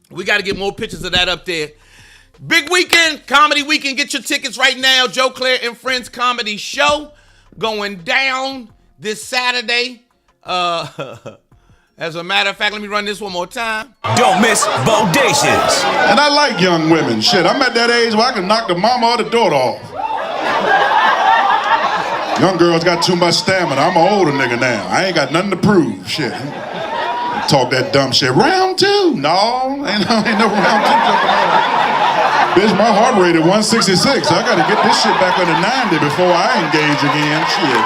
We got to get more pictures of that up there. Big weekend, comedy weekend. Get your tickets right now. Joe Clair and Friends Comedy Show going down this Saturday. As a matter of fact, let me run this one more time. Don't miss Bodacious. And I like young women. Shit, I'm at that age where I can knock the mama or the daughter off. Young girls got too much stamina. I'm an older nigga now. I ain't got nothing to prove. Shit. Talk that dumb shit. Round two? No, ain't no round two. Bitch, my heart rate at 166. I gotta get this shit back under 90 before I engage again. Shit.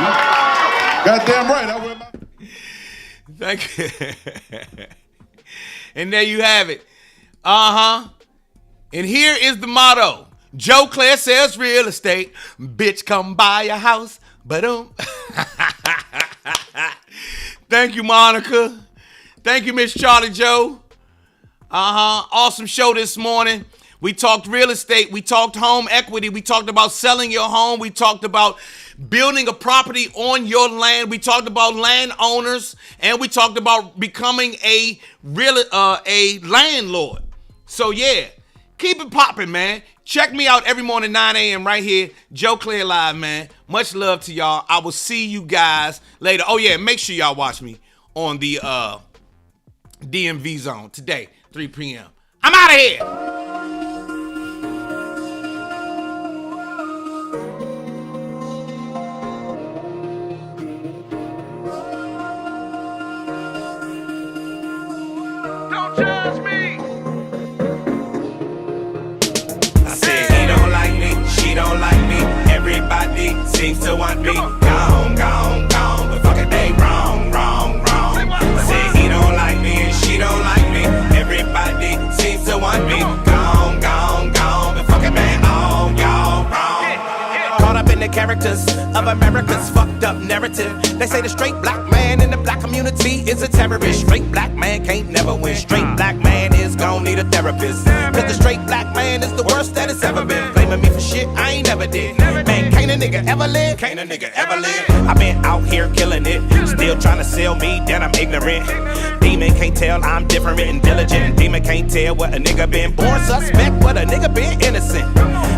Goddamn right. I wear my... Thank you. And there you have it. And here is the motto. Joe Clair sells real estate. Bitch, come buy a house. Ba-dum. Thank you, Monica. Thank you, Miss Charlie Joe. Awesome show this morning. We talked real estate. We talked home equity. We talked about selling your home. We talked about building a property on your land. We talked about landowners, and we talked about becoming a landlord. So yeah, keep it popping, man. Check me out every morning 9 a.m. right here, Joe Clair Live, man. Much love to y'all. I will see you guys later. Oh yeah, make sure y'all watch me on the DMV zone today, 3 p.m. I'm out of here. Everybody seems to want me gone, gone, gone. But fuck it, they wrong, wrong, wrong. I said he don't like me and she don't like me. Everybody seems to want me gone, gone, gone. But fuck it, man, all y'all wrong. Caught up in the characters of America's fucked up narrative. They say the straight black man in the black community is a terrorist. Straight black man can't never win. Straight black man is gon' need a therapist. Cause the straight black man is the worst that it's ever been. Blaming me for shit shit I ain't never did. Man, can't a nigga ever live? Can't a nigga ever live? I been out here killing it, still trying to sell me that I'm ignorant. Demon can't tell I'm different and diligent. Demon can't tell what a nigga been born suspect, what a nigga been innocent.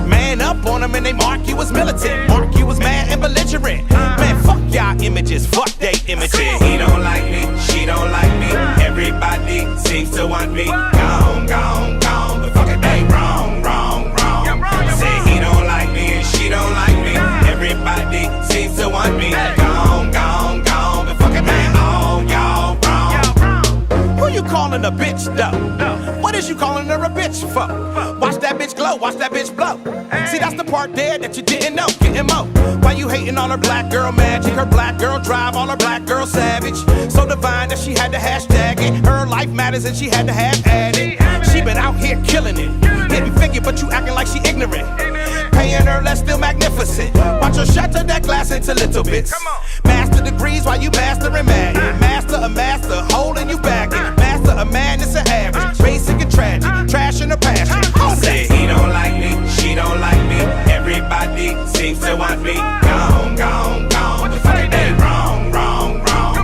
Man up on them and they mark you as militant, mark you as mad and belligerent. Man, fuck y'all images, fuck they images. He don't like me, she don't like me. Everybody seems to want me gone, gone, gone. But fuck it, they wrong, wrong, wrong. Say he don't like me and she don't like me. Everybody seems to want me gone, gone, gone. But fuck it, man, all y'all wrong. Who you calling a bitch though? What is you calling her a bitch for? Watch that bitch glow, watch that bitch blow. See, that's the part there that you didn't know. Getting mo. Why you hating on her black girl magic? Her black girl drive, all her black girl savage. So divine that she had to hashtag it. Her life matters and she had to have added. She been out here killing it. Didn't figure, but you acting like she ignorant. Paying her less, still magnificent. Watch her shatter that glass into little bits. Master degrees while you mastering mad. Master a master, holding you back. Master of madness and average. Basic and tragic, trash in her passion. Say he don't like me, she don't like me. Everybody seems to want me gone, gone, gone. But fuck it, they wrong, wrong, wrong.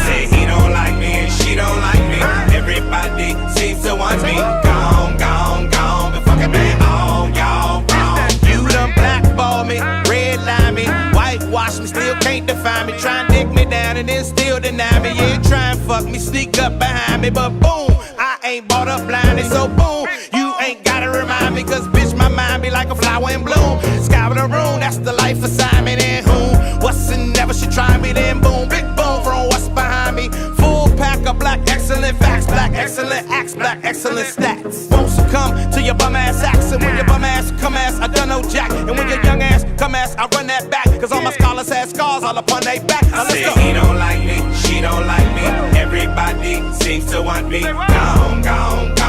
Say he don't like me and she don't like me. Everybody seems to want me gone, gone, gone. But fuck it, man, all y'all wrong. You done blackball me, redline me, whitewash me, still can't define me. Try and dick me down and then still deny me. Yeah, try and fuck me, sneak up behind me, but boom, I ain't bought up blinded, so boom, you ain't gotta remind me, cause bitch, my mind be like a flower in bloom. Sky with a room, that's the life assignment. And whom, what's and never should try me, then boom, big boom from what's behind me. Full pack of black excellent facts, black excellent acts, black excellent stats. Won't succumb to your bum ass acts, and when your bum ass come ass, I done no jack. And when your young ass come ass, I run that back, cause all my scholars had scars all upon they back. Now let's go. He don't like me, she don't like me. Everybody seems to want me gone, gone, gone.